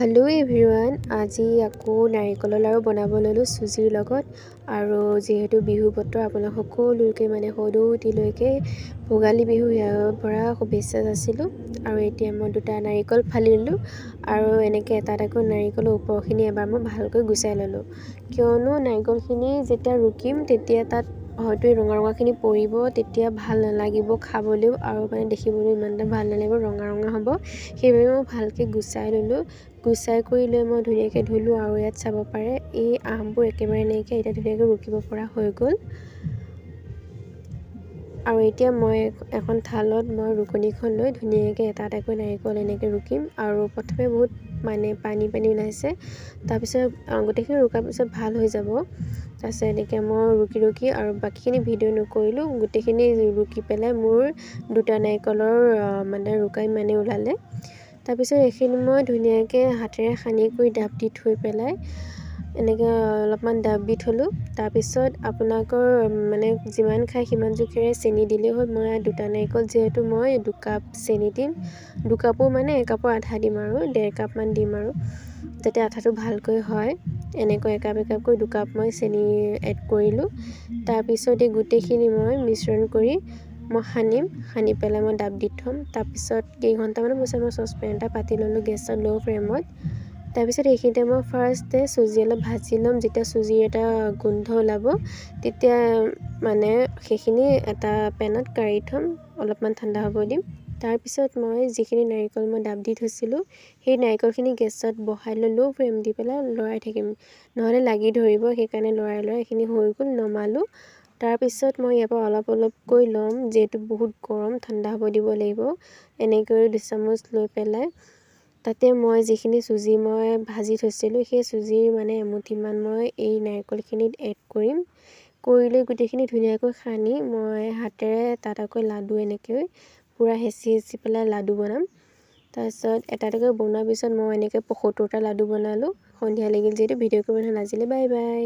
Hello' everyone, আজি আকৌ নাৰিকলৰ লাড়ু বনাব ল'লোঁ চুজিৰ লগত। আৰু যিহেতু বিহু বতৰ, আপোনাক সকলোকে সৰুটিলৈকে ভোগালী বিহু পৰা শুভেচ্ছা যাচিলোঁ। আৰু এতিয়া মই দুটা নাৰিকল ফালি ল'লোঁ আৰু এনেকৈ এটা এটাকৈ নাৰিকলৰ ওপৰখিনি এবাৰ মই ভালকৈ গুচাই ল'লোঁ, কিয়নো নাৰিকলখিনি যেতিয়া ৰুকিম তেতিয়া তাত হয়তো এই ৰঙা ৰঙাখিনি পৰিব, তেতিয়া ভাল নালাগিব খাবলৈও, আৰু দেখিবলৈও ইমান এটা ভাল নালাগিব, ৰঙা ৰঙা হ'ব। সেইবাবে মই ভালকৈ গুচাই ল'লোঁ। গুচাই কৰি লৈ মই ধুনীয়াকৈ ধুলোঁ, আৰু ইয়াত চাব পাৰে এই আমবোৰ একেবাৰে নাইকিয়া, এতিয়া ধুনীয়াকৈ ৰুকিব পৰা হৈ গ'ল। আৰু এতিয়া মই এখন থালত মই ৰুকনিখন লৈ ধুনীয়াকৈ এটা এটাকৈ নাৰিকল এনেকৈ ৰুকিম। আৰু প্ৰথমে বহুত পানী ওলাইছে, তাৰপিছত গোটেইখিনি ৰুকাৰ পিছত ভাল হৈ যাব। তাৰপিছত এনেকৈ মই ৰুকি আৰু বাকীখিনি ভিডিঅ' নকৰিলোঁ, গোটেইখিনি ৰুকি পেলাই মোৰ দুটা নাৰিকলৰ ৰুকা ইমানেই ওলালে। তাৰপিছত এইখিনি মই ধুনীয়াকৈ হাতেৰে সানি কৰি ডাব দি থৈ পেলাই এনেকৈ অলপমান ডাব দি থলোঁ। তাৰপিছত আপোনালোকৰ যিমান খায় সিমান জোখেৰে চেনি দিলেই হ'ল। মই দুটা নাৰিকল যিহেতু মই 2 কাপ চেনি দিম, 2 কাপো 1 কাপৰ আধা দিম, আৰু 1.5 কাপমান দিম, আৰু যাতে আঠাটো ভালকৈ হয়। এনেকৈ 1 কাপকৈ 2 কাপ মই চেনি এড কৰিলোঁ। তাৰপিছত এই গোটেইখিনি মই মিশ্ৰণ কৰি মই সানি পেলাই মই ডাব দি থ'ম। তাৰপিছত কেইঘণ্টামানৰ পিছত মই চচপেন এটা পাতি ল'লোঁ গেছত ল' ফ্লেমত। তাৰপিছত এইখিনিতে মই ফাৰ্ষ্টে চুজি অলপ ভাজি ল'ম। যেতিয়া চুজিৰ এটা গোন্ধ ওলাব তেতিয়া সেইখিনি এটা পেনত কাঢ়ি থ'ম, অলপমান ঠাণ্ডা হ'ব দিম। তাৰপিছত মই যিখিনি নাৰিকল মই ডাব দি থৈছিলোঁ, সেই নাৰিকলখিনি গেছত বহাই ল' ফ্লেম দি পেলাই লৰাই থাকিম, নহ'লে লাগি ধৰিব। সেইকাৰণে লৰাই এইখিনি হৈ গ'ল, নমালোঁ। তাৰপিছত মই ইয়াৰ পৰা অলপকৈ ল'ম, যিহেতু বহুত গৰম, ঠাণ্ডা হ'ব দিব লাগিব। এনেকৈ 2 চামুচ লৈ পেলাই তাতে মই যিখিনি চুজি মই ভাজি থৈছিলোঁ, সেই চুজিৰ এমুঠিমান মই এই নাৰিকলখিনিত এড কৰিম। কৰি লৈ গোটেইখিনি ধুনীয়াকৈ সানি মই হাতেৰে এটা এটাকৈ লাডু এনেকৈ পূৰা হেঁচি পেলাই লাডু বনাম। তাৰপিছত এটা এটাকৈ বনোৱাৰ পিছত মই এনেকৈ 75টা লাডু বনালোঁ। সন্ধিয়া লাগিল যিহেতু ভিডিঅ' কৰিব নালাজিলে। Bye bye.